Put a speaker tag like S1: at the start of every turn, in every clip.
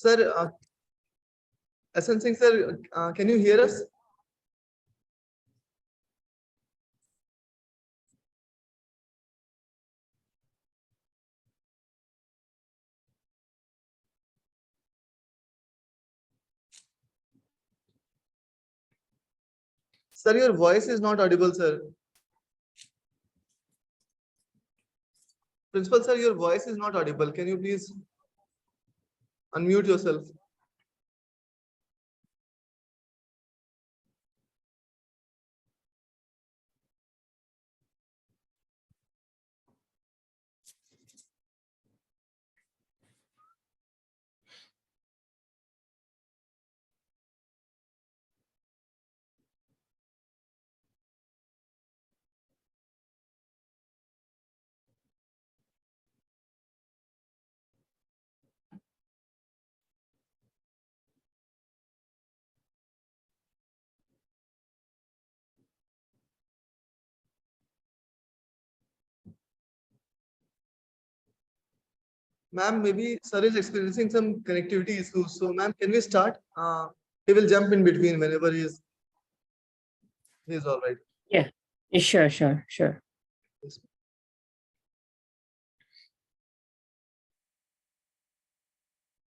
S1: Sir, Asan Singh sir, can you hear us? Sir, your voice is not audible, sir. Principal sir, your voice is not audible. Can you please unmute yourself? Ma'am, maybe sir is experiencing some connectivity issues. So, ma'am, can we start? He will jump in between whenever he is all right.
S2: Yeah, sure.
S1: Yes.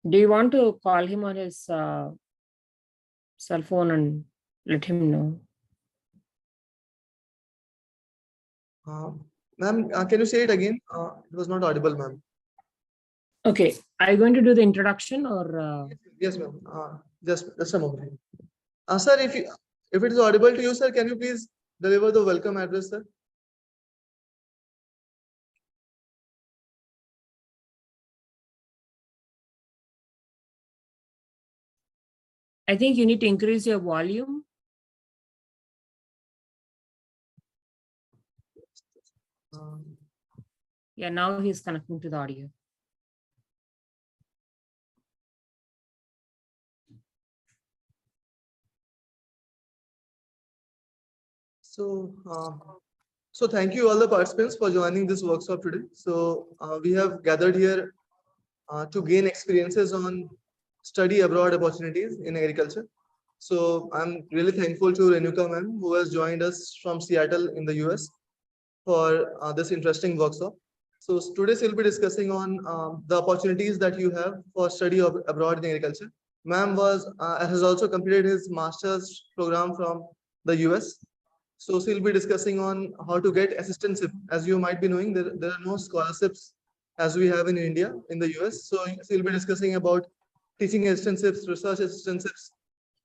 S2: Do you want to call him on his cell phone and let him know?
S1: Ma'am, can you say it again? It was not audible, ma'am.
S2: Okay, are you going to do the introduction or?
S1: Yes, ma'am. Just a moment. Sir, if it is audible to you, sir, can you please deliver the welcome address, sir?
S2: I think you need to increase your volume. Yeah, now he's connecting to the audio.
S1: So thank you all the participants for joining this workshop today. So we have gathered here to gain experiences on study abroad opportunities in agriculture. So I'm really thankful to Renuka ma'am who has joined us from Seattle in the US for this interesting workshop. So today we'll be discussing on the opportunities that you have for study abroad in agriculture. Ma'am has also completed his master's program from the US. So we'll be discussing on how to get assistantship. As you might be knowing, there are no scholarships as we have in India, in the US. So we'll be discussing about teaching assistantships, research assistantships,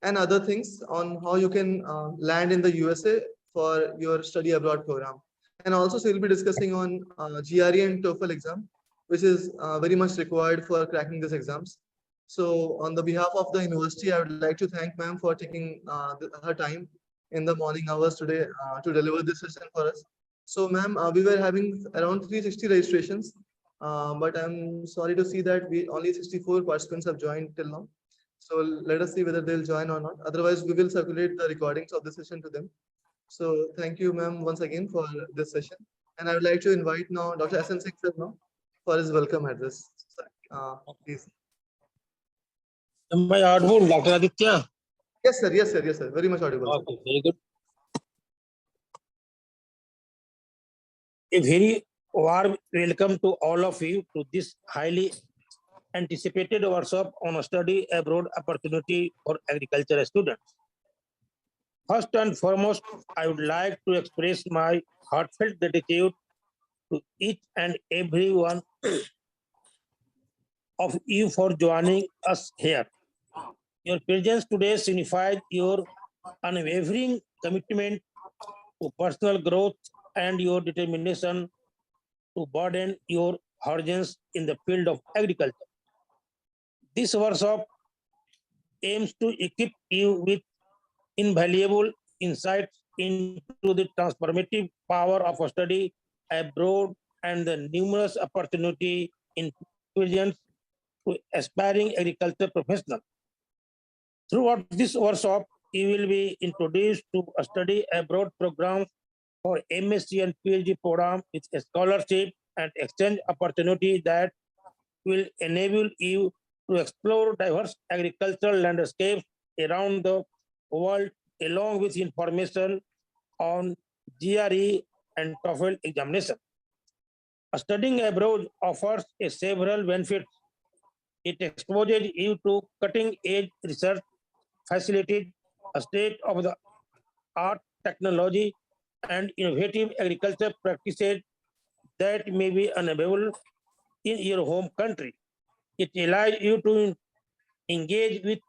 S1: and other things on how you can land in the USA for your study abroad program. And also we'll be discussing on GRE and TOEFL exam, which is very much required for cracking these exams. So on the behalf of the university, I would like to thank ma'am for taking her time in the morning hours today to deliver this session for us. So ma'am, we were having around 360 registrations, but I'm sorry to see that we only 64 participants have joined till now. So let us see whether they'll join or not. Otherwise, we will circulate the recordings of the session to them. So thank you, ma'am, once again for this session. And I would like to invite now Dr. Asan Singh sir now for his welcome address. Please.
S3: Am I audible, Dr. Aditya?
S1: Yes, sir. Yes, sir. Yes, sir. Very much audible.
S3: Okay, very good. A very warm welcome to all of you to this highly anticipated workshop on a study abroad opportunity for agricultural students. First and foremost, I would like to express my heartfelt gratitude to each and every one of you for joining us here. Your presence today signifies your unwavering commitment to personal growth and your determination to broaden your horizons in the field of agriculture. This workshop aims to equip you with invaluable insights into the transformative power of a study abroad and the numerous opportunities in present to aspiring agriculture professionals. Throughout this workshop, you will be introduced to a study abroad program for MSc and PhD program with a scholarship and exchange opportunity that will enable you to explore diverse agricultural landscapes around the world, along with information on GRE and TOEFL examination. Studying abroad offers several benefits. It exposes you to cutting-edge research, facilitates a state-of-the-art technology, and innovative agriculture practices that may be unavailable in your home country. It allows you to engage with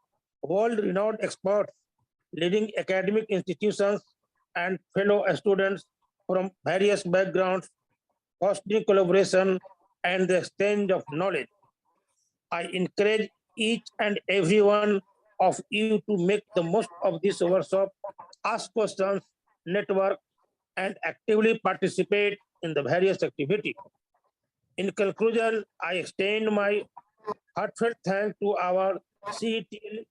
S3: world-renowned experts, leading academic institutions, and fellow students from various backgrounds, fostering collaboration and the exchange of knowledge. I encourage each and every one of you to make the most of this workshop, ask questions, network, and actively participate in the various activities. In conclusion, I extend my heartfelt thanks to our CETL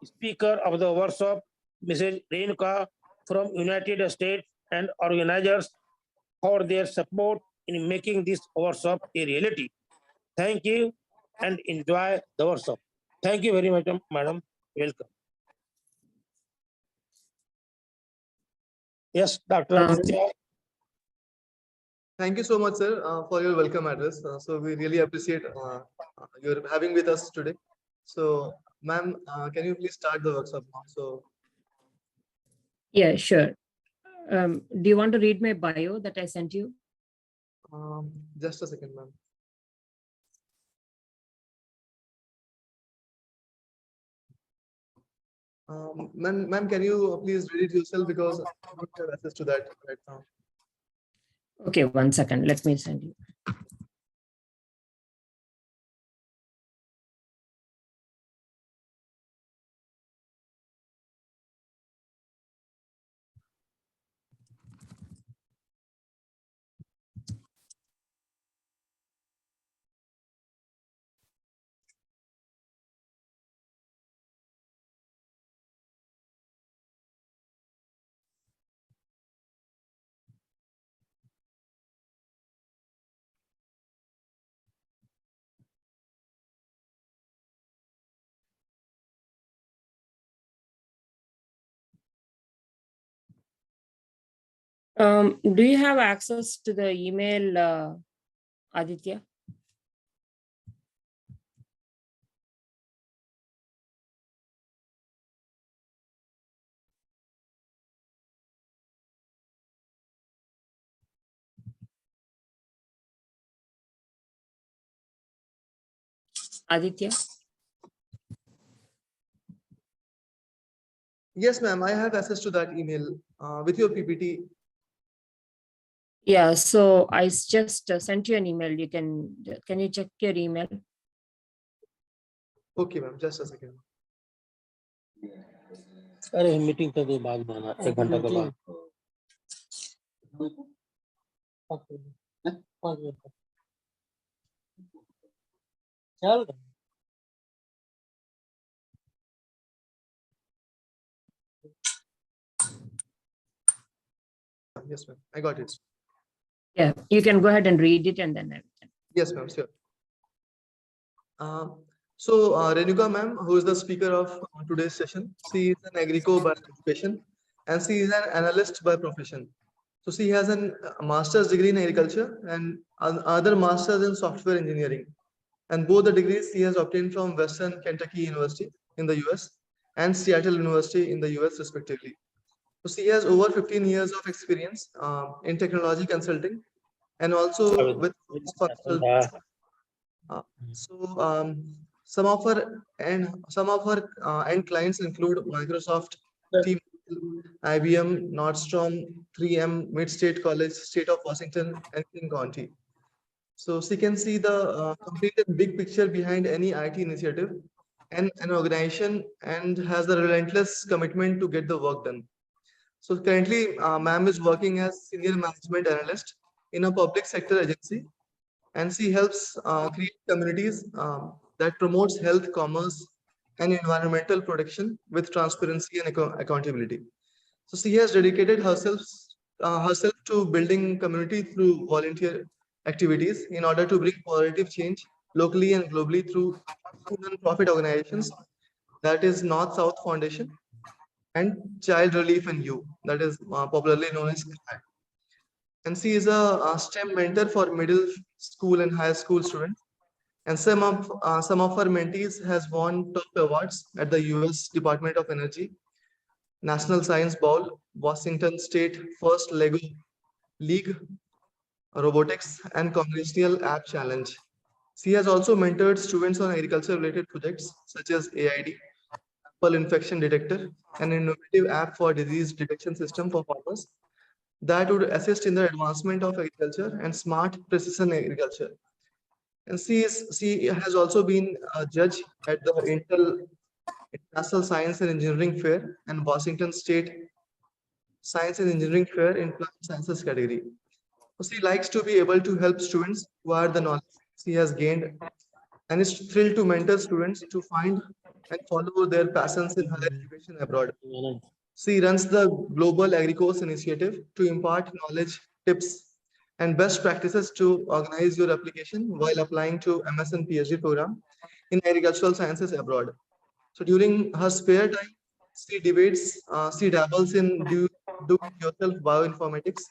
S3: speaker of the workshop, Mrs. Renuka from United States, and organizers for their support in making this workshop a reality. Thank you and enjoy the workshop. Thank you very much, madam. Welcome. Yes, Dr. Aditya.
S1: Thank you so much, sir, for your welcome address. So we really appreciate your having with us today. So, ma'am, can you please start the workshop now? So,
S2: Yeah, sure. Do you want to read my bio that I sent you?
S1: just a second, ma'am. Ma'am, can you please read it yourself because I don't have access to that right now.
S2: Okay, 1 second. Let me send you. Do you have access to the email, Aditya? Aditya?
S1: Yes, ma'am, I have access to that email with your PPT.
S2: Yeah, so I just sent you an email. Can you check your email?
S1: Okay, ma'am, just a second.
S3: अरे meeting तो बाद में आना 1 घंटा के बाद चल
S1: Yes, ma'am, I got it.
S2: Yeah, you can go ahead and read it and then I will.
S1: Yes, ma'am, sure. Renuka ma'am, who is the speaker of today's session, she is an agrico by occupation and she is an analyst by profession. So she has a master's degree in agriculture and other master's in software engineering. And both the degrees she has obtained from Western Kentucky University in the US and Seattle University in the US respectively. So she has over 15 years of experience in technology consulting and also with some of her end clients include Microsoft, T-Mobile, IBM, Nordstrom, 3M, Mid-State College, State of Washington, and King County. So she can see the complete and big picture behind any IT initiative and an organization and has a relentless commitment to get the work done. So currently, ma'am is working as senior management analyst in a public sector agency, and she helps create communities that promotes health, commerce, and environmental protection with transparency and accountability. So she has dedicated herself to building community through volunteer activities in order to bring positive change locally and globally through two non-profit organizations, that is North South Foundation and Child Relief and You, that is popularly known as CAT. And she is a STEM mentor for middle school and high school students. And some of her mentees has won top awards at the U.S. Department of Energy, National Science Bowl, Washington State First Lego League, Robotics, and Congressional App Challenge. She has also mentored students on agriculture-related projects such as AID, Apple Infection Detector, an innovative app for disease detection system for farmers that would assist in the advancement of agriculture and smart precision agriculture. And she has also been a judge at the International Science and Engineering Fair and Washington State Science and Engineering Fair in Plant Sciences category. So she likes to be able to help students acquire the knowledge she has gained and is thrilled to mentor students to find and follow their passions in higher education abroad. She runs the Global AgriCourse Initiative to impart knowledge, tips, and best practices to organize your application while applying to MS and PhD program in agricultural sciences abroad. So during her spare time, she dabbles in do-it-yourself bioinformatics,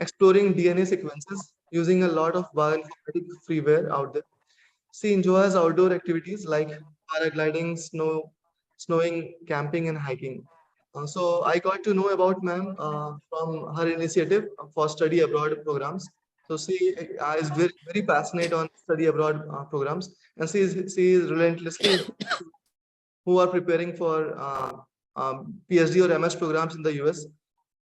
S1: exploring DNA sequences using a lot of bioinformatic freeware out there. She enjoys outdoor activities like paragliding, snowing, camping, and hiking. So I got to know about ma'am from her initiative for study abroad programs. So she is very passionate on study abroad programs, and she is relentlessly who are preparing for PhD or MS programs in the US.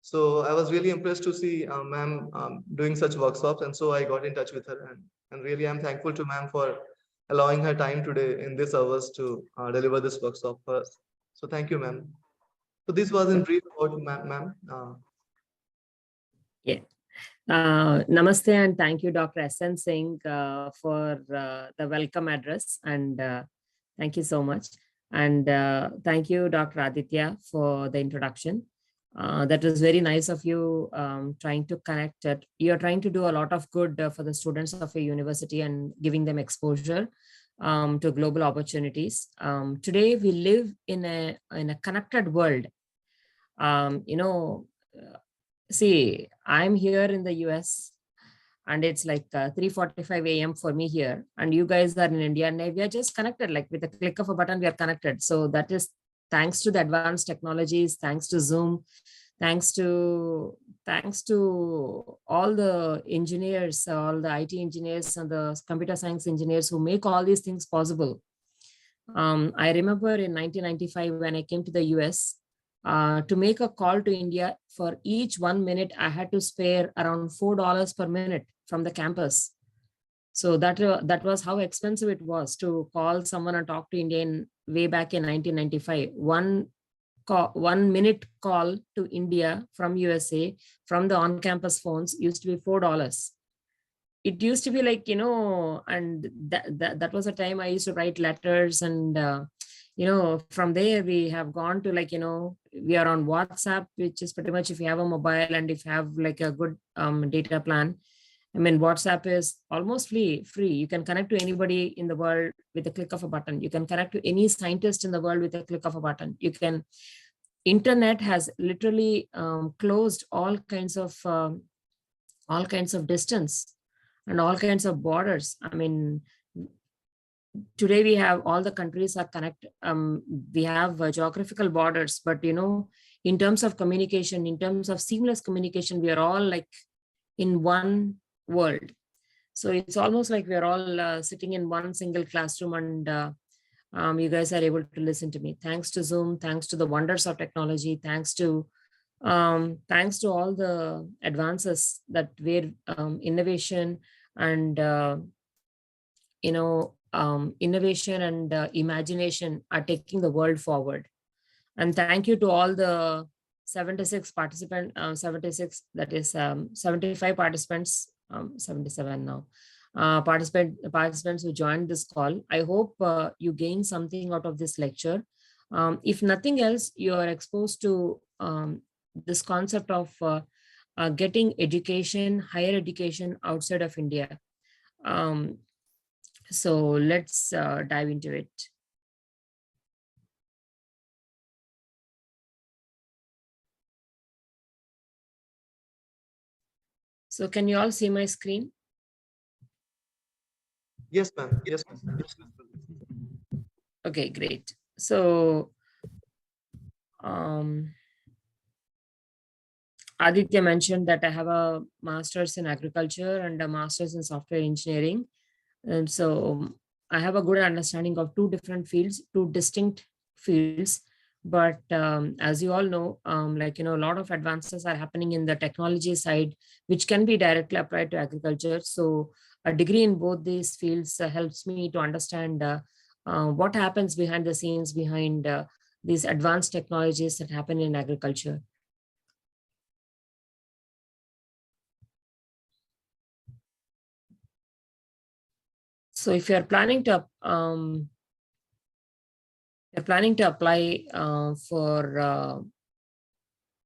S1: So I was really impressed to see ma'am doing such workshops, and so I got in touch with her, and really I'm thankful to ma'am for allowing her time today in this hours to deliver this workshop for us. So thank you, ma'am. So this was in brief about ma'am.
S2: Yeah. Namaste and thank you, Dr. S.N. Singh, for the welcome address, and thank you so much. And thank you, Dr. Aditya, for the introduction. That was very nice of you trying to connect it. You're trying to do a lot of good for the students of a university and giving them exposure to global opportunities. Today, we live in a connected world. You know, see, I'm here in the US and it's like 3:45 a.m. for me here, and you guys are in India, and we are just connected, like with a click of a button, we are connected. So that is thanks to the advanced technologies, thanks to Zoom, thanks to all the engineers, all the IT engineers and the computer science engineers who make all these things possible. I remember in 1995 when I came to the US, to make a call to India, for each 1 minute, I had to spare around $4 per minute from the campus. So that was how expensive it was to call someone and talk to India way back in 1995. 1 minute call to India from USA from the on-campus phones used to be $4. It used to be like, and that was a time I used to write letters, and from there we have gone to, like, we are on WhatsApp, which is pretty much, if you have a mobile and if you have like a good data plan, I mean, WhatsApp is almost free. You can connect to anybody in the world with a click of a button. You can connect to any scientist in the world with a click of a button. Internet has literally closed all kinds of distance and all kinds of borders. I mean, today we have all the countries are connected. We have geographical borders, but in terms of communication, in terms of seamless communication, we are all like in one world. So it's almost like we're all sitting in one single classroom, and you guys are able to listen to me. Thanks to Zoom, thanks to the wonders of technology, thanks to all the advances that we're innovation and innovation and imagination are taking the world forward. And thank you to all the 76 participants, 76, that is 75 participants, 77 now, participants who joined this call. I hope you gain something out of this lecture. If nothing else, you are exposed to this concept of getting education, higher education outside of India. So let's dive into it. So can you all see my screen?
S1: Yes, ma'am. Yes, ma'am.
S2: Okay, great. So Aditya mentioned that I have a master's in agriculture and a master's in software engineering. And so I have a good understanding of two different fields, two distinct fields. But as you all know, a lot of advances are happening in the technology side, which can be directly applied to agriculture. So a degree in both these fields helps me to understand what happens behind the scenes behind these advanced technologies that happen in agriculture. So if you're planning to apply for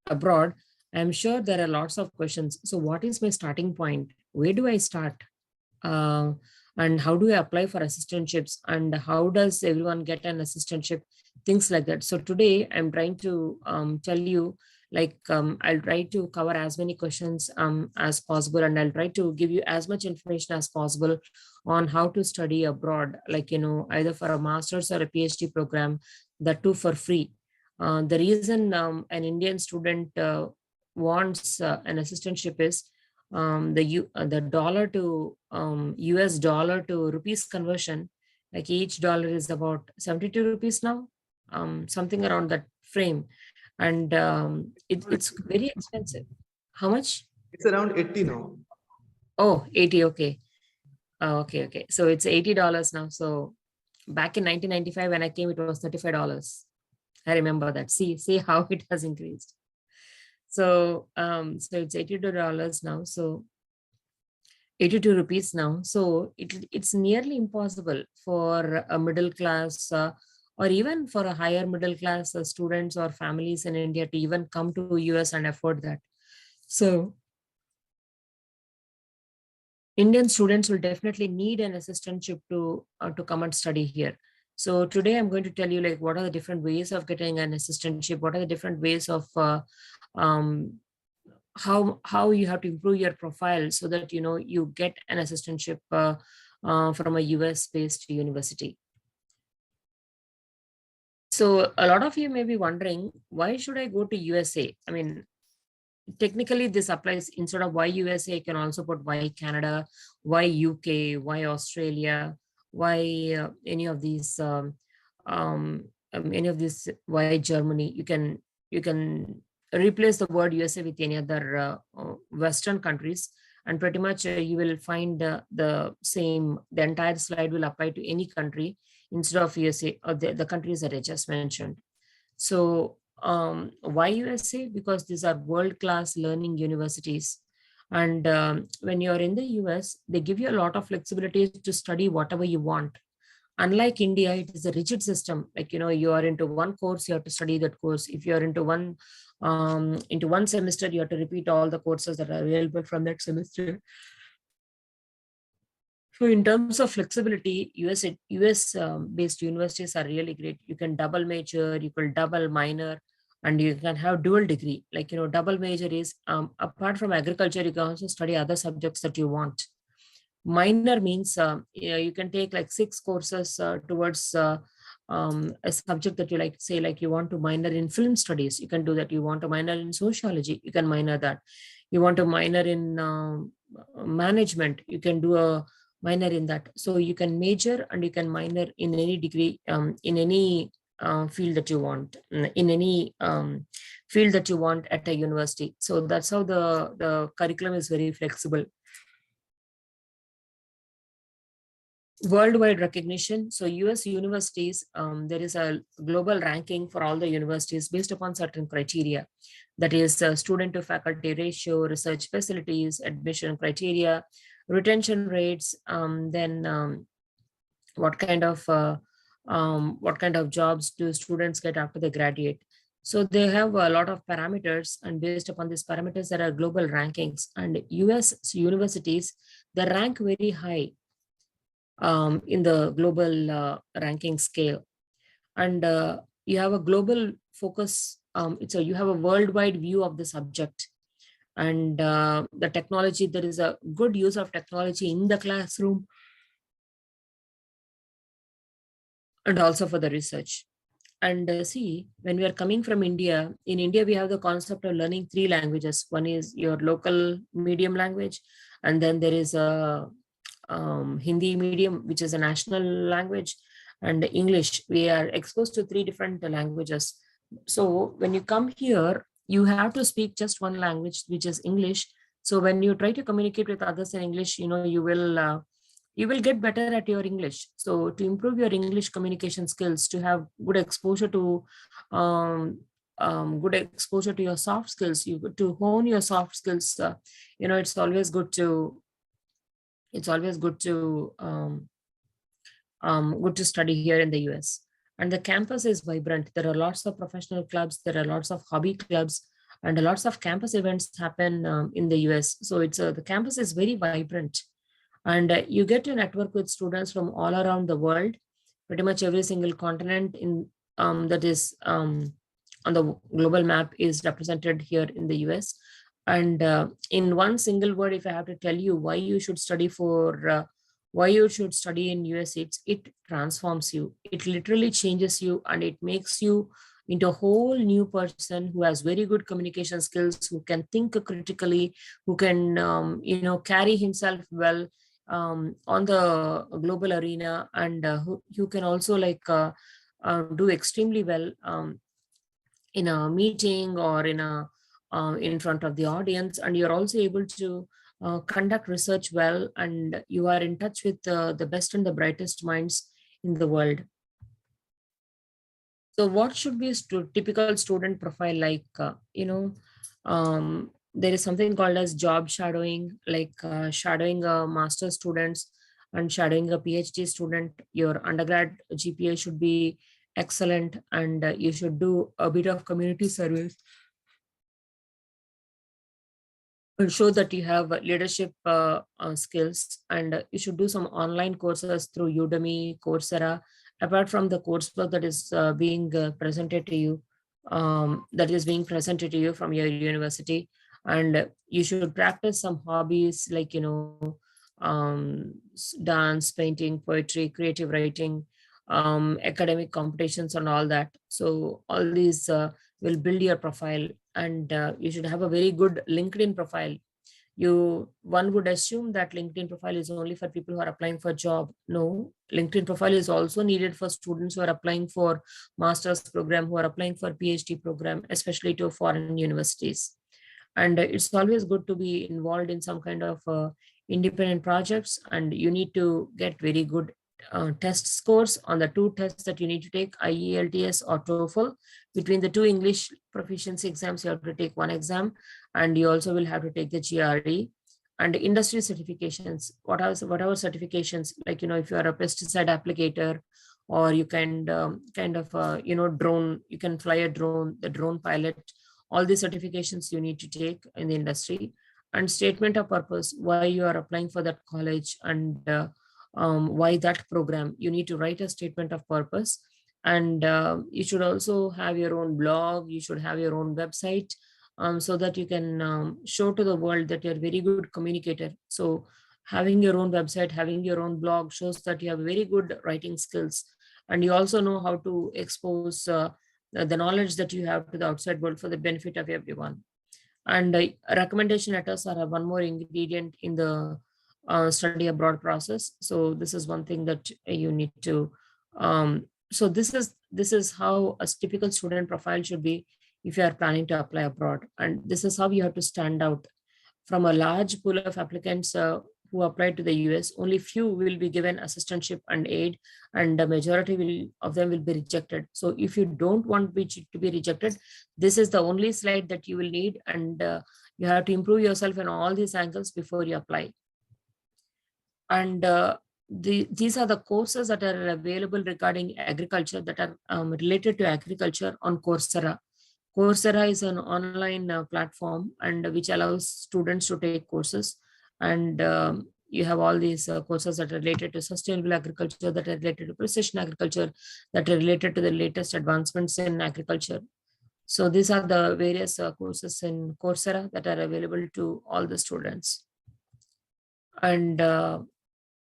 S2: abroad, I'm sure there are lots of questions. So what is my starting point? Where do I start? Uh, and how do I apply for assistantships? And how does everyone get an assistantship? Things like that. So today I'm trying to tell you, I'll try to cover as many questions as possible, and I'll try to give you as much information as possible on how to study abroad, either for a master's or a PhD program, that too for free. The reason an Indian student wants an assistantship is the dollar to US dollar to rupees conversion, like each dollar is about 72 rupees now, something around that frame. And it's very expensive. How much?
S1: It's around 80 now.
S2: Oh, 80. Okay. Okay. So it's $80 now. So back in 1995, when I came, it was $35. I remember that. See how it has increased. So it's $82 now. So 82 rupees now. So it's nearly impossible for a middle class or even for a higher middle class students or families in India to even come to US and afford that. So Indian students will definitely need an assistantship to come and study here. So today I'm going to tell you like what are the different ways of getting an assistantship, what are the different ways of um, how you have to improve your profile so that you get an assistantship from a US based university. So a lot of you may be wondering, why should I go to USA? I mean, technically this applies. Instead of why USA, you can also put why Canada, why UK, why Australia, why any of these, why Germany. You can replace the word USA with any other Western countries, and pretty much you will find the entire slide will apply to any country instead of USA or the countries that I just mentioned. So why USA? Because these are world-class learning universities. And when you're in the US, they give you a lot of flexibility to study whatever you want. Unlike India, it is a rigid system. Like, you are into one course, you have to study that course. If you're into one semester, you have to repeat all the courses that are available from that semester. So in terms of flexibility, US based universities are really great. You can double major, you can double minor, and you can have dual degree. Like, double major is apart from agriculture, you can also study other subjects that you want. Minor means you can take like 6 courses towards a subject that you like. Say like you want to minor in film studies, you can do that. You want to minor in sociology, you can minor that. You want to minor in management, you can do a minor in that. So you can major and you can minor in any degree, in any field that you want, in any field that you want at a university. So that's how the curriculum is very flexible. Worldwide recognition. So US universities, there is a global ranking for all the universities based upon certain criteria. That is student to faculty ratio, research facilities, admission criteria, retention rates, then what kind of jobs do students get after they graduate. So they have a lot of parameters, and based upon these parameters, there are global rankings. And US universities, they rank very high. in the global ranking scale. And you have a global focus. You have a worldwide view of the subject. And the technology, there is a good use of technology in the classroom and also for the research. And see, when we are coming from India, in India, we have the concept of learning 3 languages. One is your local medium language, and then there is a Hindi medium, which is a national language, and English. We are exposed to 3 different languages. So when you come here, you have to speak just one language, which is English. So when you try to communicate with others in English, you will get better at your English. So to improve your English communication skills, to have good exposure to your soft skills, to hone your soft skills. It's always good to good to study here in the US. And the campus is vibrant. There are lots of professional clubs, there are lots of hobby clubs, and lots of campus events happen in the US. So the campus is very vibrant. And you get to network with students from all around the world. Pretty much every single continent that is on the global map is represented here in the US. And in one single word, if I have to tell you why you should study in US, it transforms you. It literally changes you, and it makes you into a whole new person who has very good communication skills, who can think critically, who can carry himself well on the global arena, and who can also do extremely well in a meeting or in front of the audience. And you're also able to conduct research well, and you are in touch with the best and the brightest minds in the world. So what should be a typical student profile like? There is something called as job shadowing, like shadowing a master's students and shadowing a PhD student. Your undergrad GPA should be excellent, and you should do a bit of community service and show that you have leadership skills. And you should do some online courses through Udemy, Coursera, apart from the coursework that is being presented to you, from your university. And you should practice some hobbies like dance, painting, poetry, creative writing, academic competitions and all that. So all these will build your profile. And you should have a very good LinkedIn profile. One would assume that LinkedIn profile is only for people who are applying for job. No, LinkedIn profile is also needed for students who are applying for master's program, who are applying for PhD program, especially to foreign universities. And it's always good to be involved in some kind of independent projects, and you need to get very good test scores on the 2 tests that you need to take, IELTS or TOEFL. Between the 2 English proficiency exams, you have to take 1 exam, and you also will have to take the GRE. And industry certifications, whatever certifications, like if you are a pesticide applicator, or you can drone, you can fly a drone, the drone pilot. All these certifications you need to take in the industry. And statement of purpose, why you are applying for that college, and why that program. You need to write a statement of purpose. And you should also have your own blog, you should have your own website, so that you can show to the world that you're a very good communicator. So having your own website, having your own blog shows that you have very good writing skills, and you also know how to expose the knowledge that you have to the outside world for the benefit of everyone. And recommendation letters are one more ingredient in the study abroad process. So this is one thing that you need to so this is how a typical student profile should be if you are planning to apply abroad. And this is how you have to stand out from a large pool of applicants who applied to the US. Only few will be given assistantship and aid, and the majority of them will be rejected. So if you don't want to be rejected, this is the only slide that you will need, and you have to improve yourself in all these angles before you apply. And these are the courses that are available regarding agriculture, that are related to agriculture on Coursera. Coursera is an online platform, and which allows students to take courses. And you have all these courses that are related to sustainable agriculture, that are related to precision agriculture, that are related to the latest advancements in agriculture. So these are the various courses in Coursera that are available to all the students. And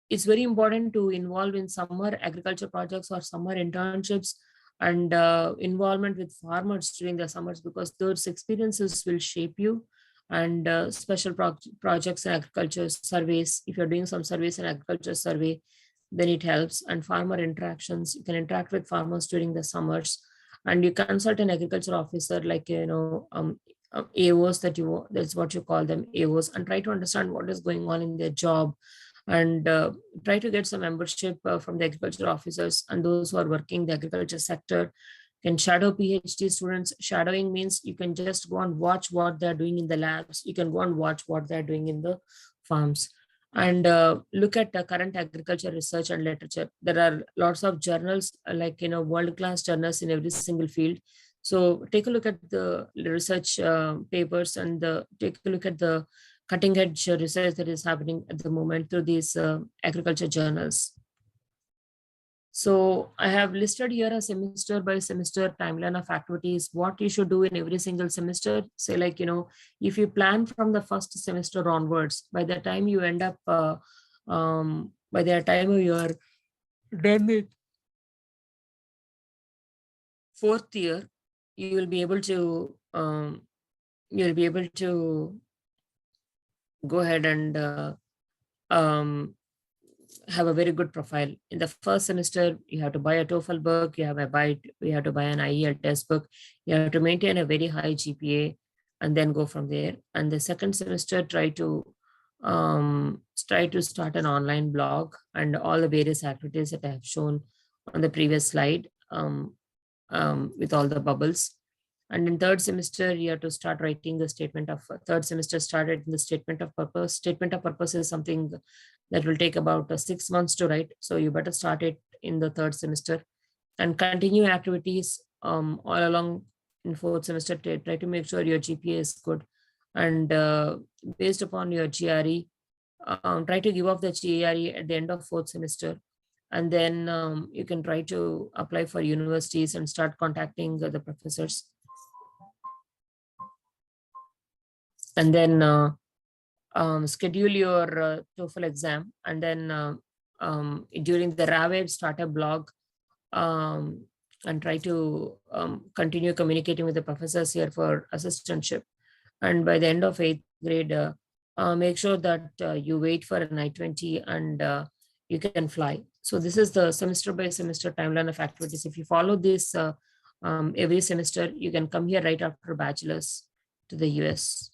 S2: it's very important to involve in summer agriculture projects or summer internships and involvement with farmers during the summers, because those experiences will shape you. And special projects in agriculture surveys, if you're doing some surveys in agriculture survey, then it helps. And farmer interactions, you can interact with farmers during the summers, and you consult an agriculture officer, like AOs, that's what you call them, AOs, and try to understand what is going on in their job, and try to get some membership from the agriculture officers and those who are working the agriculture sector. Can shadow PhD students. Shadowing means you can just go and watch what they're doing in the labs. You can go and watch what they're doing in the farms, and look at the current agriculture research and literature. There are lots of journals, like world-class journals in every single field. So take a look at the research papers, and take a look at the cutting edge research that is happening at the moment through these agriculture journals. So I have listed here a semester by semester timeline of activities, what you should do in every single semester. Say, like, if you plan from the first semester onwards, by the time you end up, by the time you are done with fourth year, you will be able to, go ahead and have a very good profile. In the first semester, you have to buy a TOEFL book, you have to buy an IEL test book, you have to maintain a very high GPA, and then go from there. And the second semester, try to start an online blog and all the various activities that I have shown on the previous slide, with all the bubbles. And in third semester, you have to start writing the statement of third semester started in the statement of purpose. Statement of purpose is something that will take about 6 months to write. So you better start it in the third semester and continue activities all along in fourth semester. Try to make sure your GPA is good. And based upon your GRE, try to give off the GRE at the end of fourth semester. And then you can try to apply for universities and start contacting the professors. And then schedule your TOEFL exam, and then during the RAWEB, start a blog, and try to continue communicating with the professors here for assistantship. And by the end of 8th grade, make sure that you wait for an I-20 and you can fly. So this is the semester by semester timeline of activities. If you follow this every semester, you can come here right after bachelor's to the US.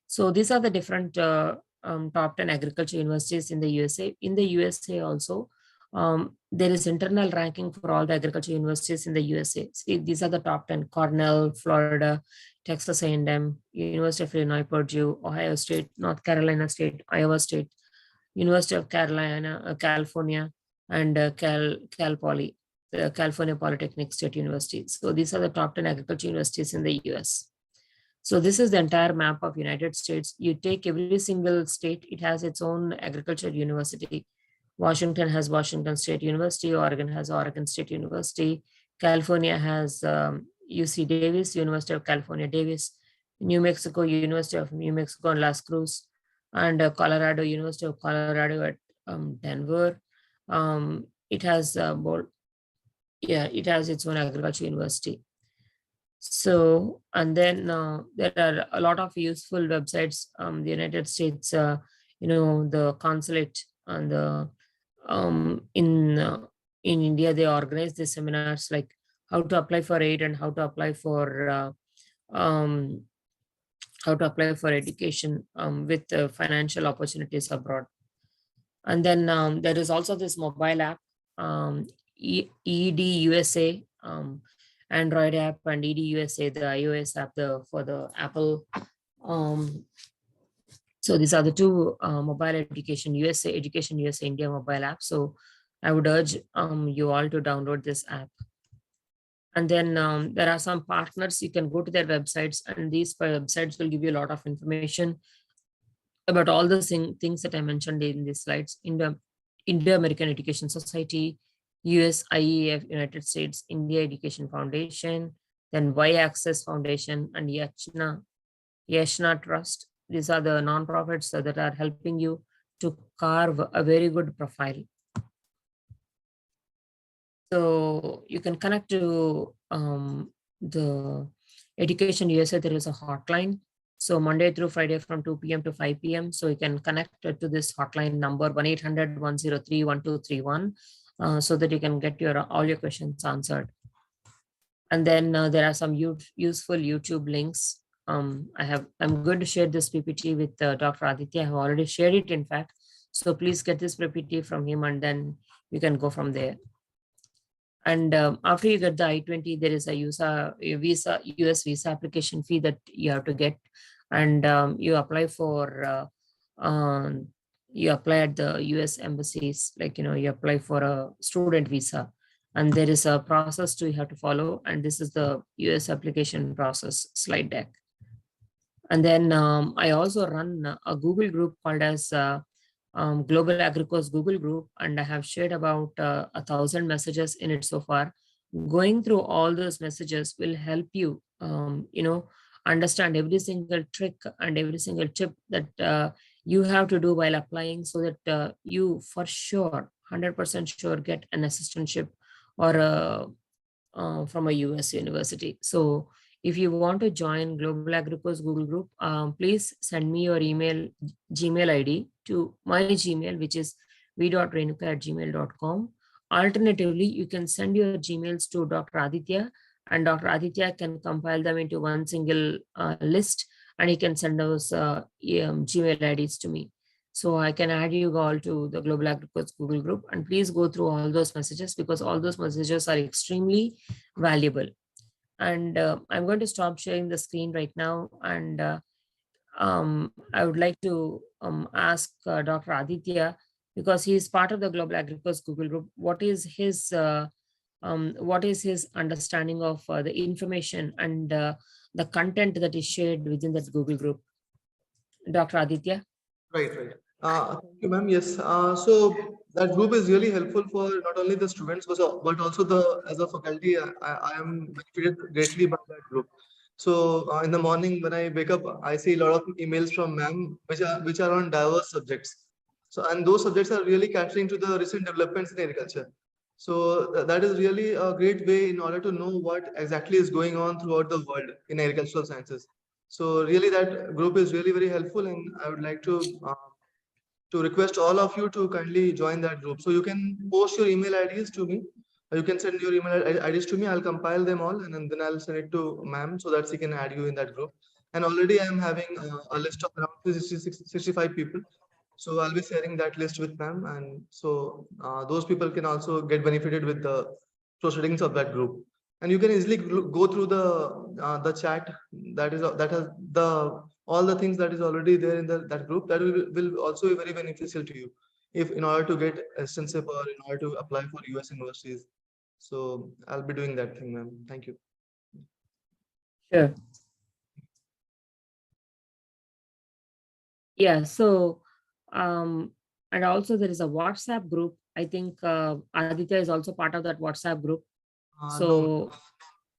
S2: So these are the different top 10 agriculture universities in the USA. In the USA also, there is internal ranking for all the agriculture universities in the USA. See, these are the top 10: Cornell, Florida, Texas A&M, University of Illinois, Purdue, Ohio State, North Carolina State, Iowa State, University of Carolina, California, and Cal Poly, the California Polytechnic State University. So these are the top 10 agriculture universities in the US. So this is the entire map of United States. You take every single state, it has its own agriculture university. Washington has Washington State University, Oregon has Oregon State University, California has UC Davis, University of California Davis, New Mexico, University of New Mexico and Las Cruz, and Colorado, University of Colorado at Denver. It has it has its own agriculture university. So, and then there are a lot of useful websites. The United States, the consulate and the in India, they organize the seminars like how to apply for aid and how to apply for education with financial opportunities abroad. And then there is also this mobile app, EDUSA, Android app, and EDUSA, the iOS app for the Apple. So these are the two mobile Education USA India mobile app. So I would urge you all to download this app. And then there are some partners. You can go to their websites, and these websites will give you a lot of information about all the things that I mentioned in these slides: Indo-American Education Society, US IEF, United States India Education Foundation, then Y-Access Foundation, and Yashna Trust. These are the non-profits that are helping you to carve a very good profile. So you can connect to the Education USA. There is a hotline. So Monday through Friday from 2 p.m. to 5 p.m. So you can connect to this hotline number 1-800-103-1231 so that you can get all your questions answered. And then there are some useful YouTube links. I'm going to share this PPT with Dr. Aditya. I have already shared it, in fact. So please get this PPT from him, and then you can go from there. And after you get the I-20, there is a US visa application fee that you have to get, and you apply for you apply at the US embassies, like you apply for a student visa, and there is a process you have to follow, and this is the US application process slide deck. And then I also run a Google group called as Global Agrico's Google group, and I have shared about 1,000 messages in it so far. Going through all those messages will help you, understand every single trick and every single tip that you have to do while applying, so that you for sure, 100% sure, get an assistantship or from a US university. So if you want to join Global Agrico's Google group, please send me your Gmail ID to my Gmail, which is v.renuka@gmail.com. Alternatively, you can send your Gmails to Dr. Aditya, and Dr. Aditya can compile them into one single list, and he can send those Gmail IDs to me. So I can add you all to the Global Agrico's Google group, and please go through all those messages, because all those messages are extremely valuable. And I'm going to stop sharing the screen right now. And I would like to ask Dr. Aditya, because he is part of the Global Agrico's Google group, what is his understanding of the information and the content that is shared within that Google group? Dr. Aditya?
S1: Right. Thank you, ma'am. Yes. So that group is really helpful for not only the students, but also as a faculty. I am benefited greatly by that group. So in the morning when I wake up, I see a lot of emails from ma'am, which are on diverse subjects. So, and those subjects are really catering to the recent developments in agriculture. So that is really a great way in order to know what exactly is going on throughout the world in agricultural sciences. So really that group is really very helpful, and I would like to request all of you to kindly join that group. So you can post your email IDs to me. You can send your email IDs to me. I'll compile them all, and then I'll send it to ma'am so that she can add you in that group. And already I am having a list of around 65 people. So I'll be sharing that list with ma'am, and so those people can also get benefited with the proceedings of that group. And you can easily go through the chat that has all the things that is already there in that group. That will also be very beneficial to you if in order to get assistantship or in order to apply for US universities. So I'll be doing that thing, ma'am. Thank you.
S2: Sure. Yeah. So, and also there is a WhatsApp group. I think Aditya is also part of that WhatsApp group. So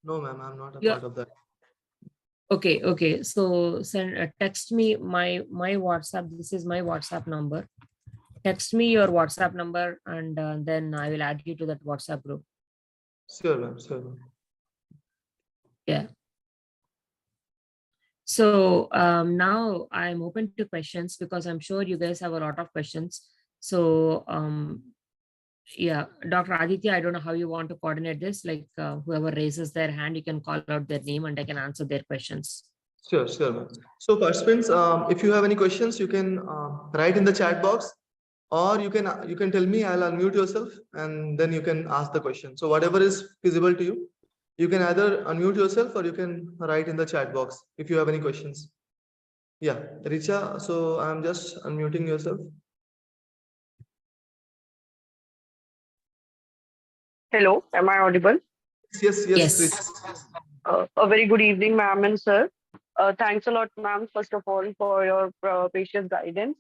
S1: no, ma'am, I'm not a
S2: yeah.
S1: part of that.
S2: Okay. So text me my WhatsApp. This is my WhatsApp number. Text me your WhatsApp number, and then I will add you to that WhatsApp group.
S1: Sure, ma'am.
S2: Yeah. So now I'm open to questions, because I'm sure you guys have a lot of questions. So yeah, Dr. Aditya, I don't know how you want to coordinate this. Like whoever raises their hand, you can call out their name and I can answer their questions.
S1: Sure, ma'am. So participants, if you have any questions, you can write in the chat box, or you can tell me. I'll unmute yourself, and then you can ask the question. So whatever is feasible to you, you can either unmute yourself or you can write in the chat box if you have any questions. Yeah, Richa. So I'm just unmuting yourself.
S4: Hello, am I audible?
S1: Yes.
S2: Yes.
S4: A very good evening, ma'am and sir. Thanks a lot, ma'am, first of all, for your patient guidance.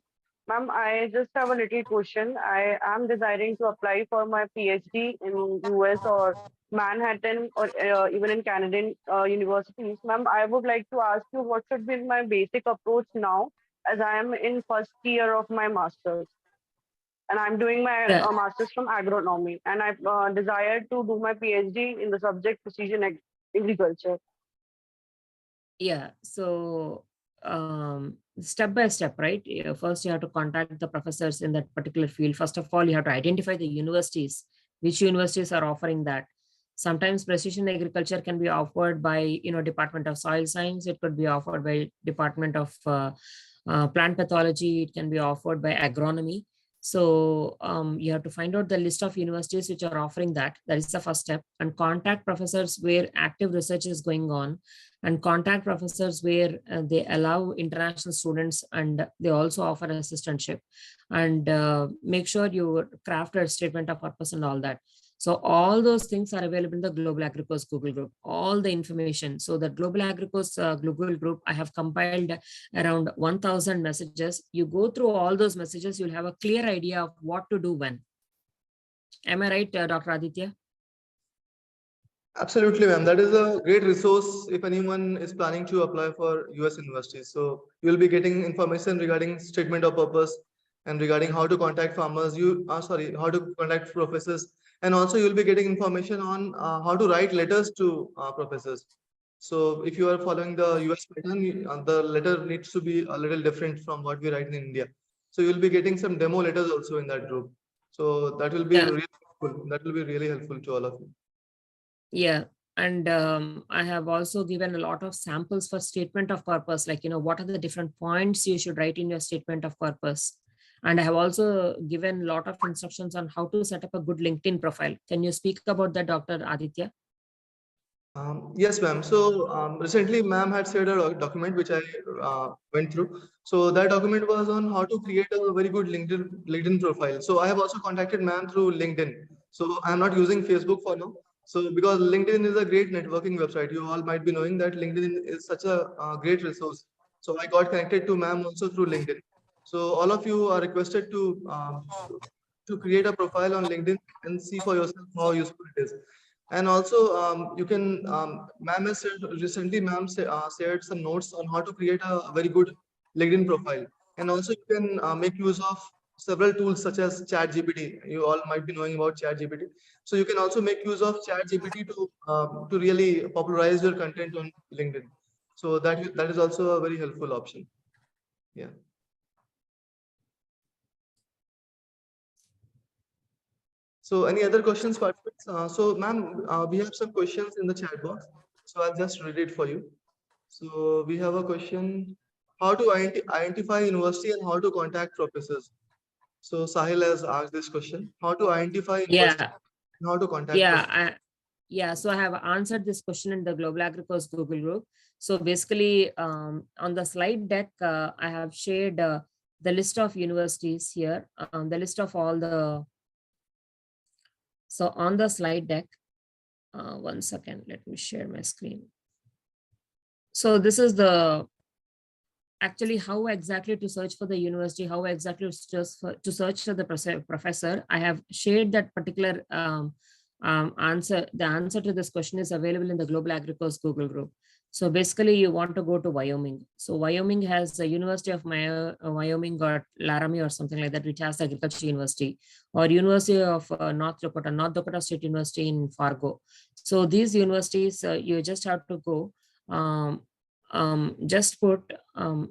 S4: Ma'am, I just have a little question. I am desiring to apply for my PhD in US or Manhattan or even in Canadian universities. Ma'am, I would like to ask you what should be my basic approach now as I am in first year of my master's and I'm doing my
S2: Yeah,
S4: master's from agronomy and I desire to do my PhD in the subject precision agriculture.
S2: yeah. So step by step, right? First, you have to contact the professors in that particular field. First of all, you have to identify the universities, which universities are offering that. Sometimes precision agriculture can be offered by, Department of Soil Science. It could be offered by Department of Plant Pathology. It can be offered by agronomy. So you have to find out the list of universities which are offering that. That is the first step. And contact professors where active research is going on, and contact professors where they allow international students and they also offer assistantship, and make sure you craft a statement of purpose and all that. So all those things are available in the Global AgriCourse Google group, all the information. So the Global AgriCourse Google group, I have compiled around 1000 messages. You go through all those messages, you'll have a clear idea of what to do when. Am I right, Dr. Aditya?
S1: Absolutely, ma'am. That is a great resource if anyone is planning to apply for US universities. So you'll be getting information regarding statement of purpose and regarding how to contact farmers. How to contact professors, and also you'll be getting information on how to write letters to professors. So if you are following the US pattern, the letter needs to be a little different from what we write in India. So you'll be getting some demo letters also in that group. So that will be
S2: Yeah.
S1: really helpful. That will be really helpful to all of you.
S2: Yeah. And I have also given a lot of samples for statement of purpose, like, what are the different points you should write in your statement of purpose. And I have also given a lot of instructions on how to set up a good LinkedIn profile. Can you speak about that, Dr. Aditya?
S1: Yes, ma'am. So recently, ma'am had shared a document which I went through. So that document was on how to create a very good LinkedIn profile. So I have also contacted ma'am through LinkedIn. So I'm not using Facebook for now. So because LinkedIn is a great networking website, you all might be knowing that LinkedIn is such a great resource. So I got connected to ma'am also through LinkedIn. So all of you are requested to create a profile on LinkedIn and see for yourself how useful it is. And also, you can, ma'am has said recently, ma'am shared some notes on how to create a very good LinkedIn profile. And also, you can make use of several tools such as ChatGPT. You all might be knowing about ChatGPT. So you can also make use of ChatGPT to really popularize your content on LinkedIn. So that is also a very helpful option. Yeah. So any other questions, participants? So ma'am, we have some questions in the chat box. So I'll just read it for you. So we have a question, how to identify university and how to contact professors. So Sahil has asked this question, how to identify university
S2: Yeah.
S1: and how to contact
S2: Yeah.
S1: professors.
S2: So I have answered this question in the Global AgriCourse Google group. So basically, on the slide deck, I have shared the list of universities here, the list of all the. So on the slide deck, 1 second, let me share my screen. So this is the actually how exactly to search for the university, how exactly to search for the professor. I have shared that particular answer. The answer to this question is available in the Global AgriCourse Google group. So basically, you want to go to Wyoming. So Wyoming has the University of Wyoming or Laramie or something like that, which has Agriculture University, or University of North Dakota State University in Fargo. So these universities, you just have to go. Just put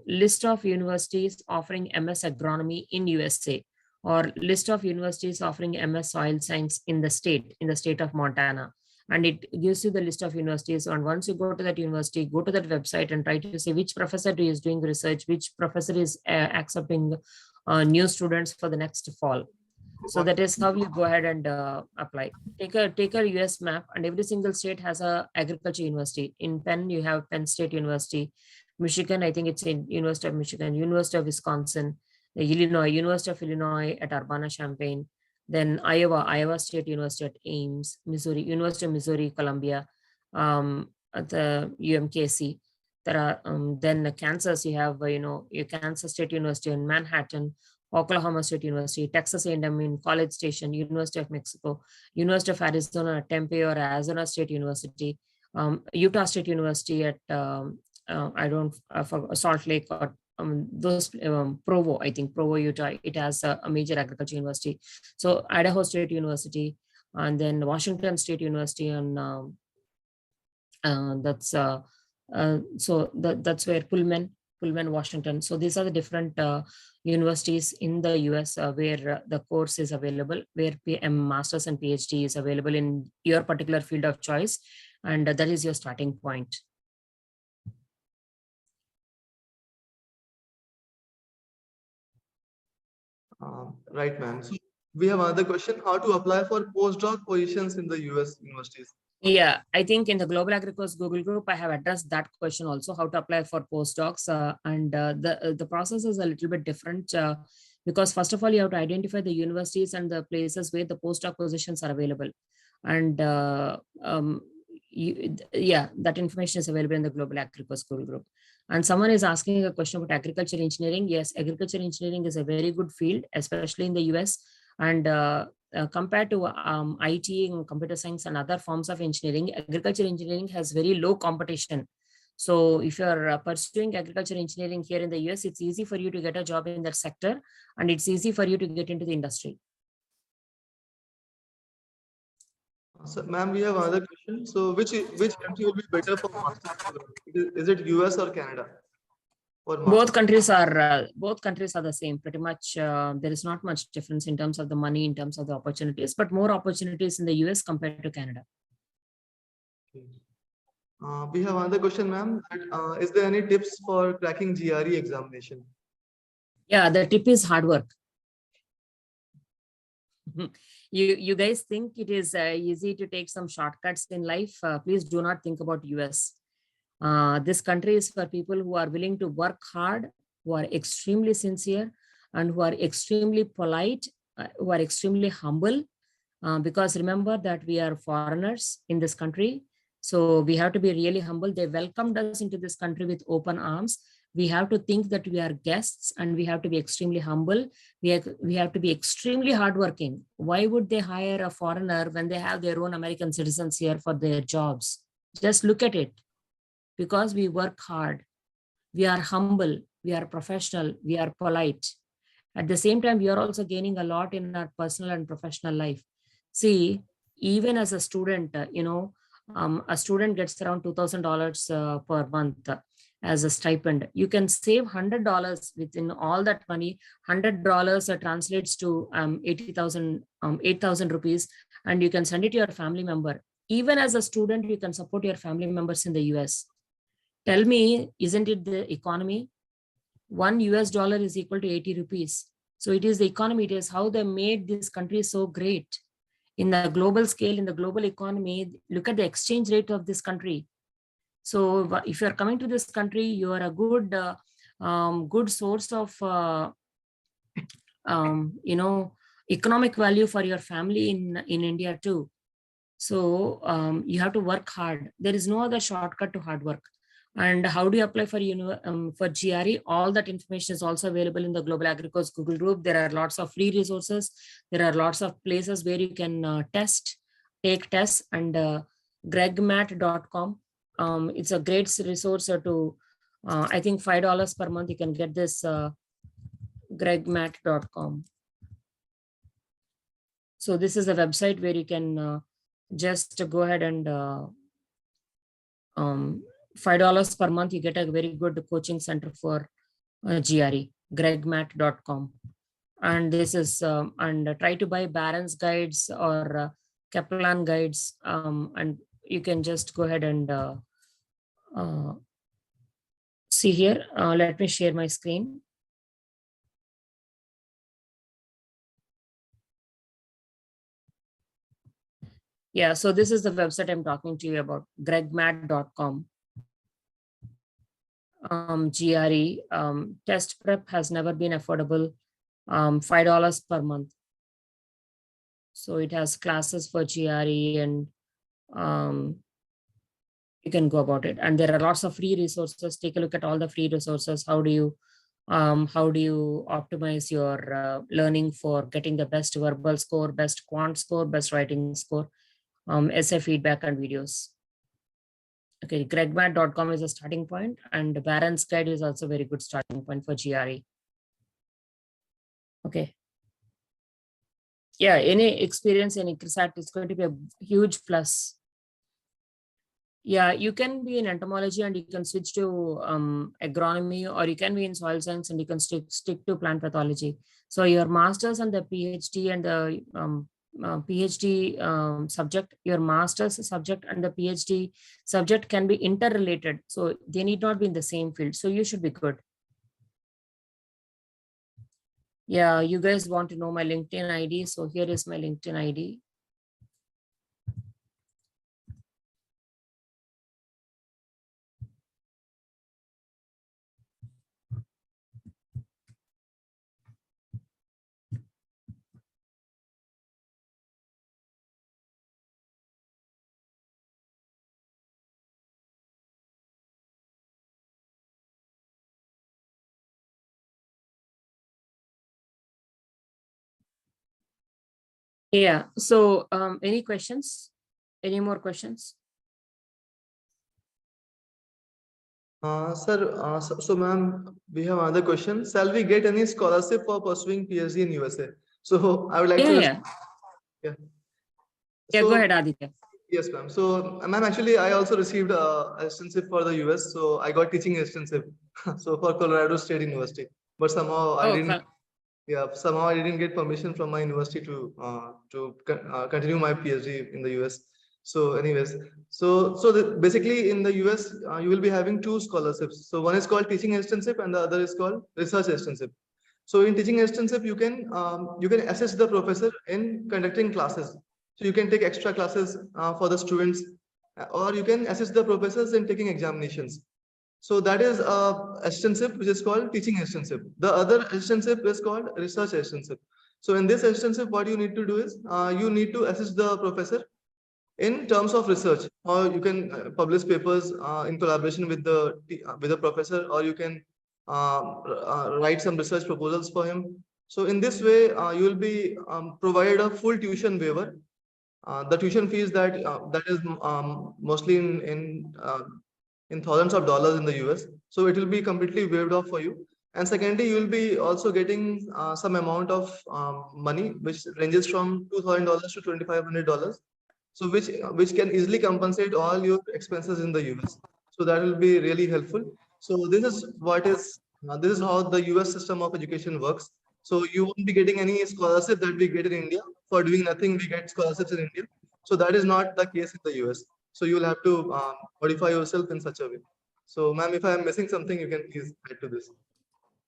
S2: list of universities offering MS agronomy in USA, or list of universities offering MS soil science in the state of Montana, and it gives you the list of universities. And once you go to that university, go to that website and try to see which professor is doing research, which professor is accepting new students for the next fall. So that is how you go ahead and apply. Take a US map, and every single state has a agriculture university. In Penn, you have Penn State University. Michigan, I think it's in University of Michigan, University of Wisconsin, Illinois, University of Illinois at Urbana-Champaign. Then Iowa State University at Ames, Missouri, University of Missouri, Columbia, at the UMKC. There are then Kansas, you have your Kansas State University in Manhattan, Oklahoma State University, Texas A&M in College Station, University of Mexico, University of Arizona, Tempe or Arizona State University, Utah State University at I don't for Salt Lake or those Provo, I think Provo, Utah. It has a major agriculture university. So Idaho State University, and then Washington State University, and that's that's where Pullman, Washington. So these are the different universities in the US where the course is available, where Masters and PhD is available in your particular field of choice, and that is your starting point.
S1: Right, ma'am. So we have another question: how to apply for postdoc positions in the US universities?
S2: Yeah, I think in the Global Agricourse Google group, I have addressed that question also, how to apply for postdocs. And the process is a little bit different because first of all, you have to identify the universities and the places where the postdoc positions are available. And that information is available in the Global Agricourse Google group. And someone is asking a question about agriculture engineering. Yes, agriculture engineering is a very good field, especially in the US. And compared to IT and computer science and other forms of engineering, agriculture engineering has very low competition. So if you're pursuing agriculture engineering here in the US, it's easy for you to get a job in that sector, and it's easy for you to get into the industry.
S1: So, ma'am, we have another question. So, which country will be better for master's program? Is it US or Canada?
S2: Both countries are the same pretty much. There is not much difference in terms of the money, in terms of the opportunities, but more opportunities in the US compared to Canada.
S1: We have another question, ma'am. Is there any tips for cracking GRE examination?
S2: Yeah, the tip is hard work. You guys think it is easy to take some shortcuts in life? Please do not think about US. This country is for people who are willing to work hard, who are extremely sincere, and who are extremely polite, who are extremely humble. Because remember that we are foreigners in this country. So we have to be really humble. They welcomed us into this country with open arms. We have to think that we are guests, and we have to be extremely humble. We have to be extremely hardworking. Why would they hire a foreigner when they have their own American citizens here for their jobs? Just look at it. Because we work hard, we are humble, we are professional, we are polite. At the same time, we are also gaining a lot in our personal and professional life. See, even as a student, a student gets around $2,000 per month as a stipend. You can save $100 within all that money. $100 translates to 8,000 rupees, and you can send it to your family member. Even as a student, you can support your family members in the US. Tell me, isn't it the economy? $1 is equal to 80 rupees. So it is the economy. It is how they made this country so great. In the global scale, in the global economy, look at the exchange rate of this country. So if you're coming to this country, you are a good source of, economic value for your family in India too. So you have to work hard. There is no other shortcut to hard work. And how do you apply for GRE? All that information is also available in the Global Agricourse Google group. There are lots of free resources. There are lots of places where you can take tests, and gregmat.com. It's a great resource to, I think $5 per month you can get this gregmat.com. So this is a website where you can just go ahead and $5 per month, you get a very good coaching center for GRE, gregmat.com. And this is, and try to buy Barron's guides or Kaplan guides, and you can just go ahead and see here. Let me share my screen. Yeah, so this is the website I'm talking to you about, gregmat.com. GRE test prep has never been affordable. $5 per month. So it has classes for GRE, and you can go about it. And there are lots of free resources. Take a look at all the free resources. How do you optimize your learning for getting the best verbal score, best quant score, best writing score, essay feedback and videos. Okay, gregmat.com is a starting point, and Barron's Guide is also a very good starting point for GRE. Okay. Yeah, any experience in ICRSAT is going to be a huge plus. Yeah, you can be in entomology and you can switch to agronomy, or you can be in soil science and you can stick to plant pathology. So your master's and the PhD and the PhD subject, your master's subject and the PhD subject can be interrelated. So they need not be in the same field. So you should be good. Yeah, you guys want to know my LinkedIn ID. So here is my LinkedIn ID. Yeah, so any questions? Any more questions?
S1: Sir, so ma'am, we have another question. Shall we get any scholarship for pursuing PhD in USA? So I would like to.
S2: Yeah.
S1: Yeah.
S2: Yeah,
S1: So,
S2: go ahead, Aditya.
S1: yes, ma'am. So, ma'am, actually, I also received assistantship for the US. So I got teaching assistantship. So for Colorado State University, but somehow I didn't. Yeah, somehow I didn't get permission from my university to continue my PhD in the US. So, anyways, basically in the US, you will be having two scholarships. So one is called teaching assistantship, and the other is called research assistantship. So in teaching assistantship, you can assist the professor in conducting classes. So you can take extra classes for the students, or you can assist the professors in taking examinations. So that is assistantship, which is called teaching assistantship. The other assistantship is called research assistantship. So in this assistantship, what you need to do is you need to assist the professor in terms of research, or you can publish papers in collaboration with the professor, or you can write some research proposals for him. So in this way, you will be provided a full tuition waiver. The tuition fees that is mostly in thousands of dollars in the US. So it will be completely waived off for you. And secondly, you will be also getting some amount of money, which ranges from $2,000 to $2,500. So which can easily compensate all your expenses in the US. So that will be really helpful. So this is how the US system of education works. So you won't be getting any scholarship that we get in India. For doing nothing, we get scholarships in India. So that is not the case in the US. So you will have to modify yourself in such a way. So, ma'am, if I am missing something, you can please add to this.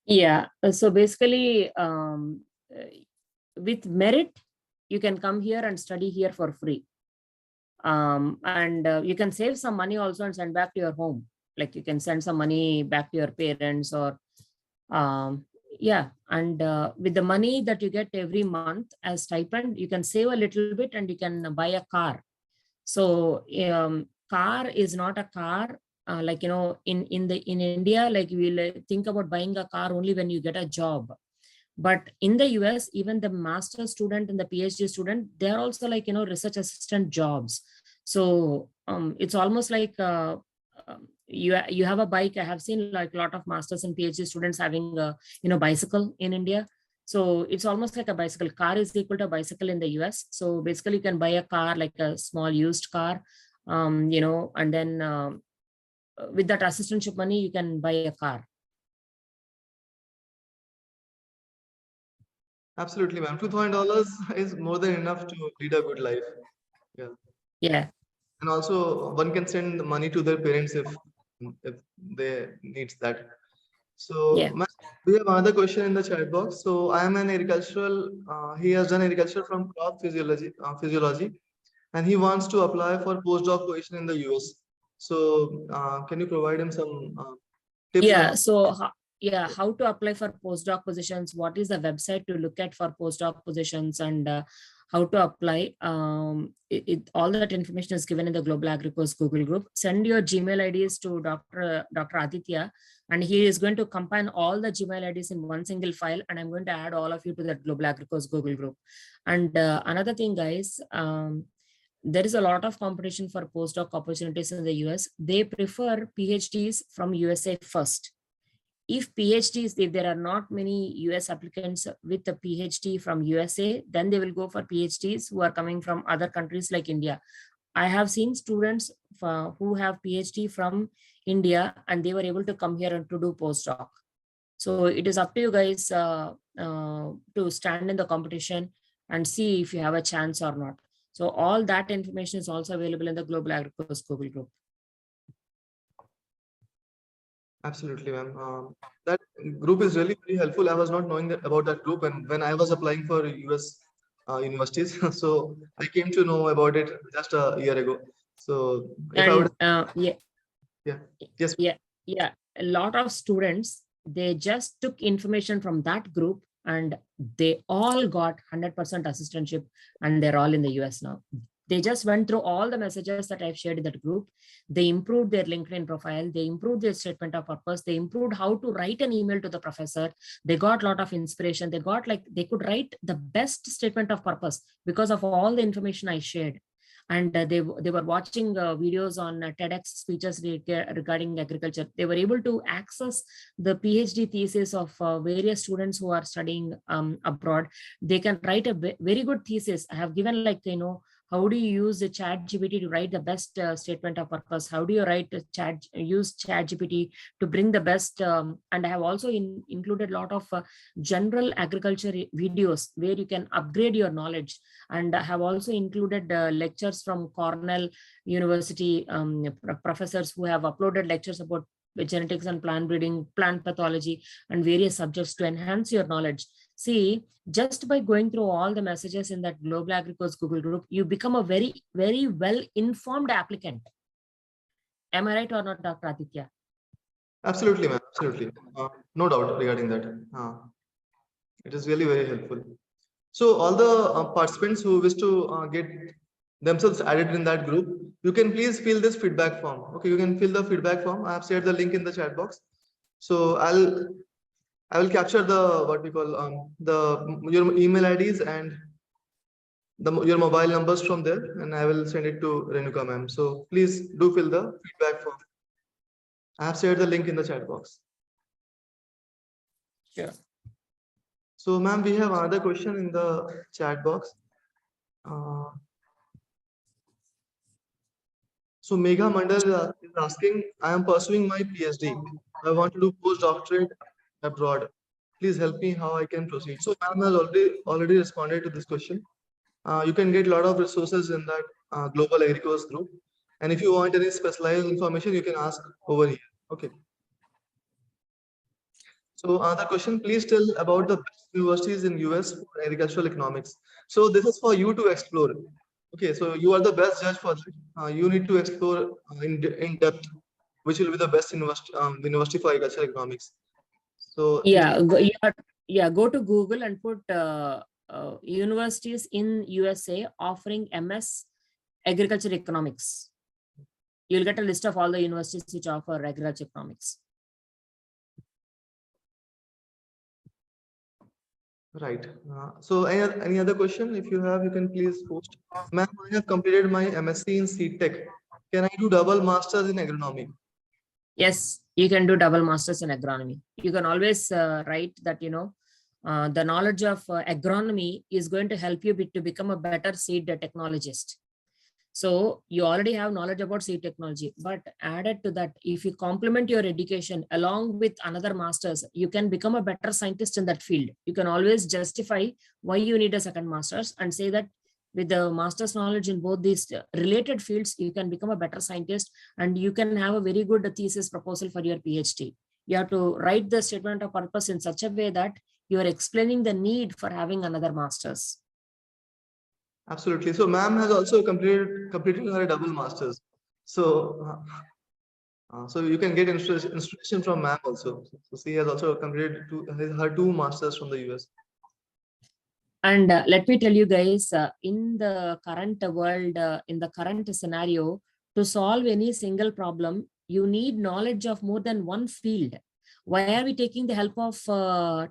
S2: Yeah, so basically, with merit, you can come here and study here for free. And you can save some money also and send back to your home. Like you can send some money back to your parents, or yeah, and with the money that you get every month as stipend, you can save a little bit and you can buy a car. So car is not a car like, you know, in India, like we'll think about buying a car only when you get a job. But in the US, even the master student and the PhD student, they're also like, you know, research assistant jobs. So it's almost like you have a bike. I have seen like a lot of masters and PhD students having a, you know, bicycle in India. So it's almost like a bicycle. Car is equal to a bicycle in the US. So basically you can buy a car, like a small used car, you know, and then with that assistantship money, you can buy a car.
S1: Absolutely, ma'am. $2,000 is more than enough to lead a good life. Yeah.
S2: Yeah.
S1: And also one can send money to their parents if they needs that. So
S2: Yeah.
S1: we have another question in the chat box. So I am an agricultural, he has done agriculture from crop physiology, and he wants to apply for postdoc position in the US. So can you provide him some tips?
S2: Yeah. So yeah, how to apply for postdoc positions? What is the website to look at for postdoc positions? And how to apply. All that information is given in the Global AgriCourse Google group. Send your Gmail IDs to Dr. Aditya, and he is going to combine all the Gmail IDs in one single file, and I'm going to add all of you to that Global AgriCourse Google group. And another thing, guys, there is a lot of competition for postdoc opportunities in the US. They prefer PhDs from USA first. If there are not many US applicants with a PhD from USA, then they will go for PhDs who are coming from other countries like India. I have seen students who have PhD from India, and they were able to come here and to do postdoc. So it is up to you guys to stand in the competition and see if you have a chance or not. So all that information is also available in the Global AgriCourse Google group.
S1: Absolutely, ma'am. That group is really very helpful. I was not knowing about that group, and when I was applying for US universities, so I came to know about it just a year ago. So if I would,
S2: yeah, a lot of students, they just took information from that group and they all got 100% assistantship, and they're all in the US now. They just went through all the messages that I've shared in that group. They improved their LinkedIn profile. They improved their statement of purpose. They improved how to write an email to the professor. They got a lot of inspiration. They could write the best statement of purpose because of all the information I shared. And they were watching videos on TEDx speeches regarding agriculture. They were able to access the PhD thesis of various students who are studying abroad. They can write a very good thesis. I have given, like, how do you use the ChatGPT to write the best statement of purpose? How do you use ChatGPT to bring the best? And I have also included a lot of general agriculture videos where you can upgrade your knowledge. And I have also included lectures from Cornell University professors who have uploaded lectures about genetics and plant breeding, plant pathology, and various subjects to enhance your knowledge. See, just by going through all the messages in that Global AgriCourse Google group, you become a very, very well-informed applicant. Am I right or not, Dr. Aditya?
S1: Absolutely, ma'am. Absolutely. No doubt regarding that. It is really very helpful. So all the participants who wish to get themselves added in that group, you can please fill this feedback form. Okay, you can fill the feedback form. I have shared the link in the chat box. So I will capture the what we call your email IDs and your mobile numbers from there, and I will send it to Renuka ma'am. So please do fill the feedback form. I have shared the link in the chat box.
S2: Sure.
S1: So ma'am, we have another question in the chat box. So Megha Mandal is asking, I am pursuing my PhD. I want to do postdoctorate abroad. Please help me how I can proceed. So ma'am has already responded to this question. You can get a lot of resources in that Global AgriCourse group. And if you want any specialized information, you can ask over here. Okay. So another question, please tell about the best universities in US for agricultural economics. So this is for you to explore. Okay, so you are the best judge for that. You need to explore in depth which will be the best university for agricultural economics. So
S2: go to Google and put universities in USA offering MS agriculture economics. You'll get a list of all the universities which offer agriculture economics.
S1: Right. So any other question? If you have, you can please post. Ma'am, I have completed my MSc in CTech. Can I do double masters in agronomy?
S2: Yes, you can do double masters in agronomy. You can always write that, the knowledge of agronomy is going to help you to become a better seed technologist. So you already have knowledge about seed technology, but added to that, if you complement your education along with another master's, you can become a better scientist in that field. You can always justify why you need a second master's and say that with the master's knowledge in both these related fields, you can become a better scientist and you can have a very good thesis proposal for your PhD. You have to write the statement of purpose in such a way that you are explaining the need for having another master's.
S1: Absolutely. So ma'am has also completed her double masters. So so you can get inspiration from ma'am also. So she has also completed her 2 masters from the US.
S2: And let me tell you guys, in the current world, in the current scenario, to solve any single problem, you need knowledge of more than one field. Why are we taking the help of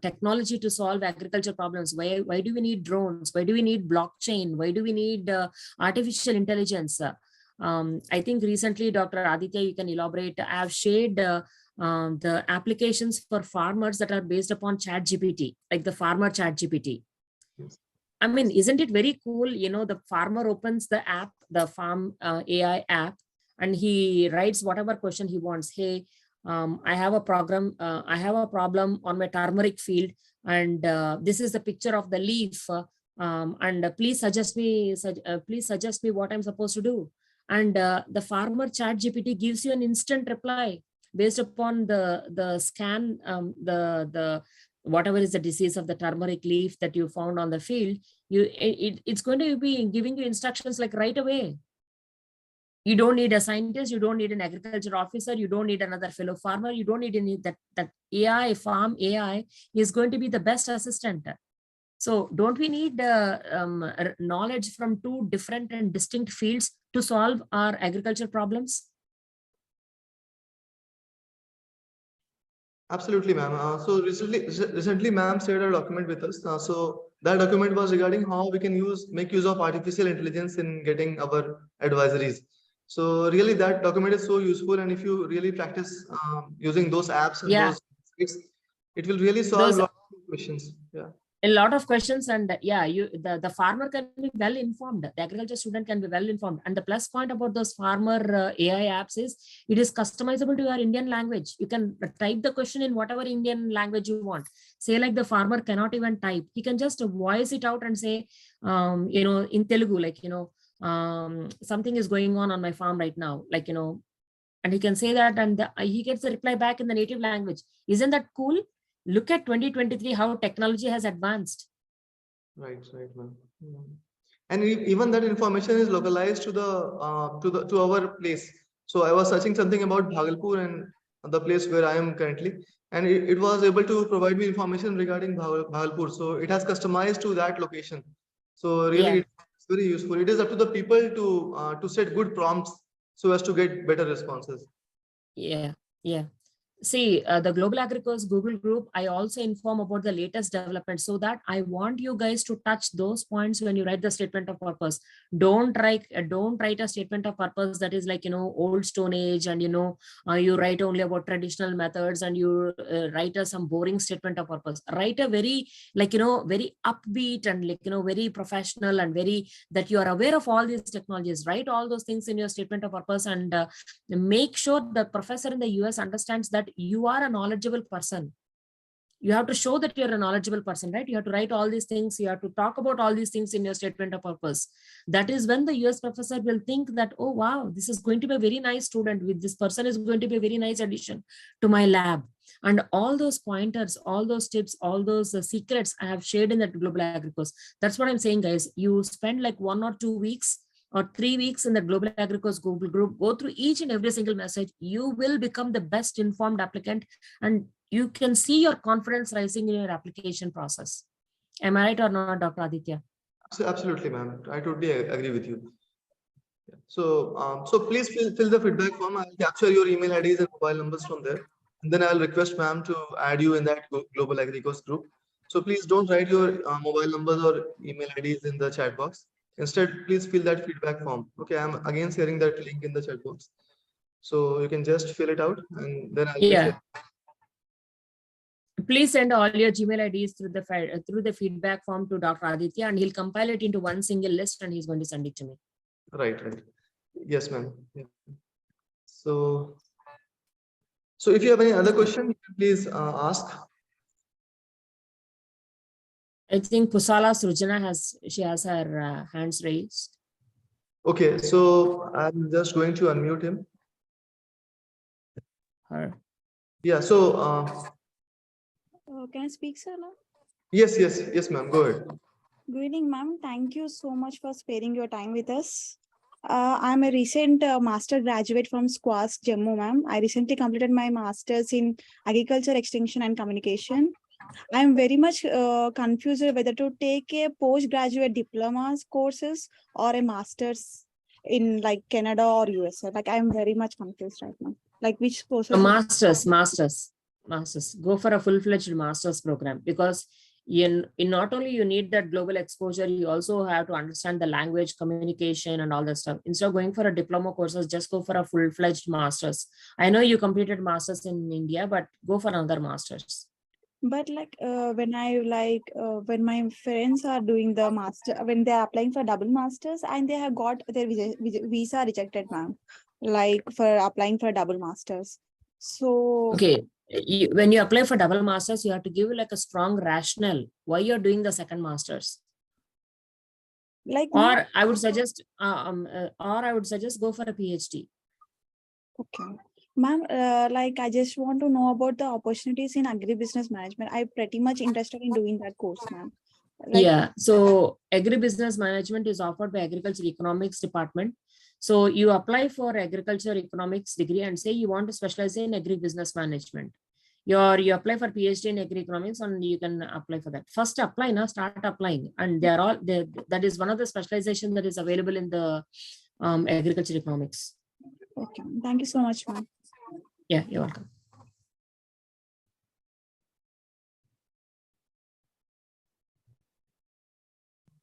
S2: technology to solve agriculture problems? Why do we need drones? Why do we need blockchain? Why do we need artificial intelligence? I think recently, Dr. Aditya, you can elaborate. I have shared the applications for farmers that are based upon ChatGPT, like the farmer ChatGPT. I mean, isn't it very cool? You know, the farmer opens the app, the farm AI app, and he writes whatever question he wants. Hey, I have a problem on my turmeric field, and this is the picture of the leaf. And please suggest me what I'm supposed to do. And the farmer chat GPT gives you an instant reply based upon the scan, the whatever is the disease of the turmeric leaf that you found on the field. It's going to be giving you instructions like right away. You don't need a scientist, you don't need an agriculture officer, you don't need another fellow farmer, you don't need any that AI, farm AI is going to be the best assistant. So don't we need knowledge from two different and distinct fields to solve our agriculture problems?
S1: Absolutely, ma'am. So recently, ma'am shared a document with us. So that document was regarding how we can make use of artificial intelligence in getting our advisories. So really, that document is so useful, and if you really practice using those apps and those, it will really solve a lot of questions. Yeah.
S2: A lot of questions, and the farmer can be well informed, the agriculture student can be well informed. And the plus point about those farmer AI apps is it is customizable to your Indian language. You can type the question in whatever Indian language you want. Say like the farmer cannot even type, he can just voice it out and say, in Telugu, like, something is going on my farm right now, like, and he can say that, and he gets a reply back in the native language. Isn't that cool? Look at 2023, how technology has advanced.
S1: Right, ma'am. And even that information is localized to our place. So I was searching something about Bhagalpur and the place where I am currently, and it was able to provide me information regarding Bhagalpur. So it has customized to that location. So really, it's very useful. It is up to the people to set good prompts so as to get better responses.
S2: Yeah. See, the Global Agrico's Google group, I also inform about the latest development, so that I want you guys to touch those points when you write the statement of purpose. Don't write a statement of purpose that is like, old Stone Age, and, you write only about traditional methods, and you write some boring statement of purpose. Write a very, very upbeat and very professional and very, that you are aware of all these technologies. Write all those things in your statement of purpose, and make sure the professor in the US understands that you are a knowledgeable person. You have to show that you're a knowledgeable person, right? You have to write all these things. You have to talk about all these things in your statement of purpose. That is when the US professor will think that, oh, wow, this is going to be a very nice student. With this person is going to be a very nice addition to my lab. And all those pointers, all those tips, all those secrets I have shared in that Global Agricos. That's what I'm saying, guys. You spend like 1 or 2 weeks or 3 weeks in the Global Agricos Google group, go through each and every single message. You will become the best informed applicant, and you can see your confidence rising in your application process. Am I right or not, Dr. Aditya?
S1: Absolutely, ma'am. I totally agree with you. So, please fill the feedback form. I'll capture your email IDs and mobile numbers from there, and then I'll request ma'am to add you in that Global Agricos group. So please don't write your mobile numbers or email IDs in the chat box. Instead, please fill that feedback form. Okay, I'm again sharing that link in the chat box. So you can just fill it out, and then I'll be sharing.
S2: Please send all your Gmail IDs through the feedback form to Dr. Aditya, and he'll compile it into one single list, and he's going to send it to me.
S1: Right. Yes, ma'am. Yeah. So if you have any other question, please ask.
S2: I think Pusala Srujana has her hands raised.
S1: Okay, so I'm just going to unmute him.
S2: Her.
S1: Yeah. So.
S5: Can I speak, sir?
S1: Yes, ma'am. Go ahead.
S5: Good evening, ma'am. Thank you so much for sparing your time with us. I'm a recent master graduate from SQUAS, Jammu, ma'am. I recently completed my master's in agriculture extension and communication. I'm very much confused whether to take a postgraduate diploma courses or a master's in like Canada or USA. Like I'm very much confused right now. Like which
S2: A
S5: courses?
S2: masters. Go for a full-fledged master's program, because in not only you need that global exposure, you also have to understand the language, communication, and all that stuff. Instead of going for a diploma courses, just go for a full-fledged master's. I know you completed masters in India, but go for another master's.
S5: But like when my friends are doing the master, when they're applying for double masters and they have got their visa rejected, ma'am, like for applying for double masters. So
S2: Okay, when you apply for double masters, you have to give like a strong rationale why you're doing the second masters.
S5: like ma'am,
S2: Or I would suggest, go for a PhD.
S5: okay. Ma'am, like I just want to know about the opportunities in agribusiness management. I'm pretty much interested in doing that course, ma'am. Like,
S2: Yeah, so agribusiness management is offered by Agriculture Economics Department. So you apply for agriculture economics degree and say you want to specialize in agribusiness management. You apply for PhD in agri economics and you can apply for that. First apply now, start applying, and that is one of the specialization that is available in the agriculture economics.
S5: okay, thank you so much, ma'am.
S2: Yeah, you're welcome.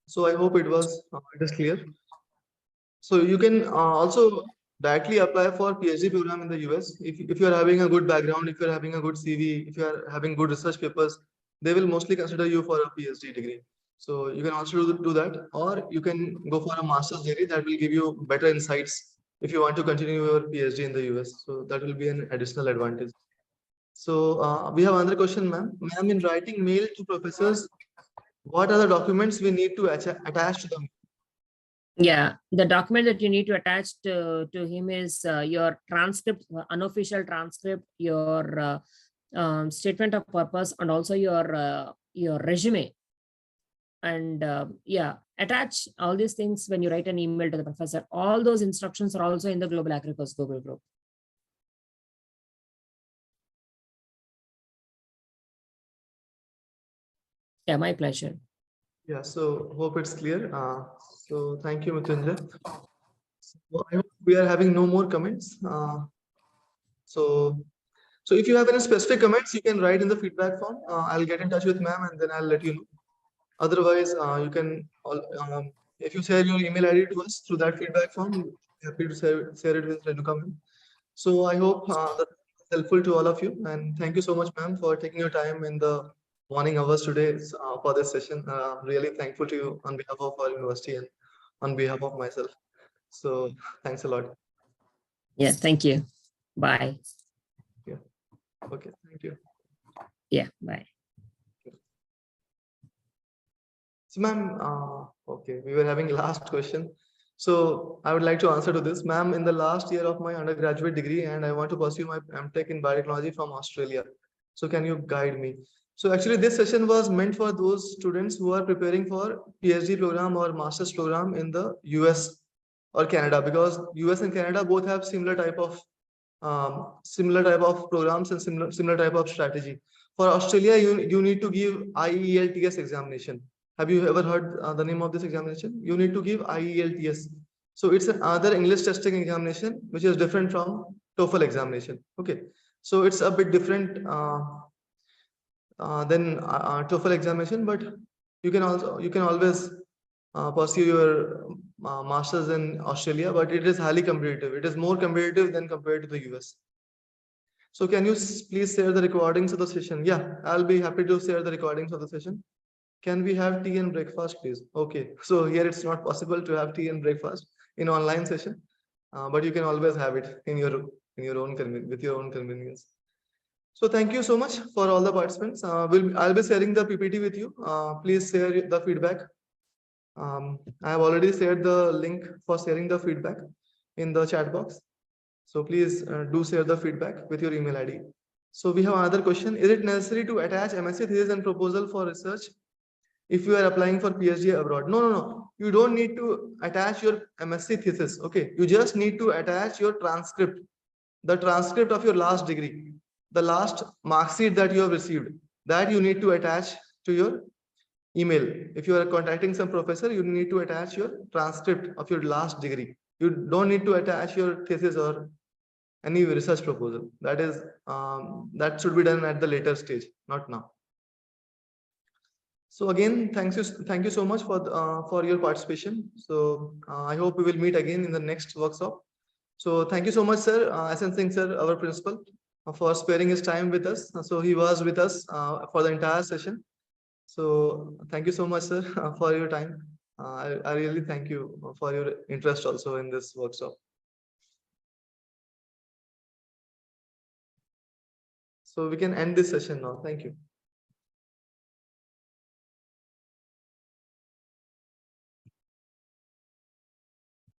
S1: So I hope it is clear. So you can also directly apply for PhD program in the US. If you are having a good background, if you are having a good CV, if you are having good research papers, they will mostly consider you for a PhD degree. So you can also do that, or you can go for a master's degree that will give you better insights if you want to continue your PhD in the US. So that will be an additional advantage. So we have another question, ma'am. Ma'am, in writing mail to professors, what are the documents we need to attach to them?
S2: Yeah, the document that you need to attach to him is your transcript, unofficial transcript, your statement of purpose, and also your resume. And yeah, attach all these things when you write an email to the professor. All those instructions are also in the Global Agricourse Google group. Yeah, my pleasure.
S1: Yeah, so hope it's clear. So thank you, Mrityunjay. So I hope we are having no more comments. So if you have any specific comments, you can write in the feedback form. I'll get in touch with ma'am and then I'll let you know. Otherwise, you can if you share your email ID to us through that feedback form, happy to share it with Renuka ma'am. So I hope that's helpful to all of you, and thank you so much, ma'am, for taking your time in the morning hours today for this session. Really thankful to you on behalf of our university and on behalf of myself. So thanks a lot.
S2: Yeah, thank you. Bye.
S1: Yeah. Okay. Thank you.
S2: Yeah, bye.
S1: So, ma'am, okay, we were having last question. So I would like to answer to this, ma'am. In the last year of my undergraduate degree, and I want to pursue my MTech in biotechnology from Australia. So can you guide me? So actually, this session was meant for those students who are preparing for PhD program or master's program in the US or Canada, because US and Canada both have similar type of programs and similar type of strategy. For Australia, you need to give IELTS examination. Have you ever heard the name of this examination? You need to give IELTS. So it's another English testing examination, which is different from TOEFL examination. Okay, so it's a bit different than TOEFL examination, but you can always pursue your masters in Australia, but it is highly competitive. It is more competitive than compared to the US. So can you please share the recordings of the session? Yeah, I'll be happy to share the recordings of the session. Can we have tea and breakfast, please? Okay, so here it's not possible to have tea and breakfast in online session, but you can always have it in your own with your own convenience. So thank you so much for all the participants. I'll be sharing the PPT with you. Please share the feedback. I have already shared the link for sharing the feedback in the chat box. So please do share the feedback with your email ID. So we have another question. Is it necessary to attach MSc thesis and proposal for research if you are applying for PhD abroad? No. You don't need to attach your MSc thesis. Okay. You just need to attach your transcript, the transcript of your last degree, the last mark sheet that you have received. that you need to attach to your email. If you are contacting some professor, you need to attach your transcript of your last degree. You don't need to attach your thesis or any research proposal. That is that should be done at the later stage, not now. So again, thank you so much for your participation. So I hope we will meet again in the next workshop. So thank you so much, sir, SN Singh sir, our principal, for sparing his time with us. So he was with us for the entire session. So thank you so much, sir, for your time. I really thank you for your interest also in this workshop. So we can end this session now. Thank you.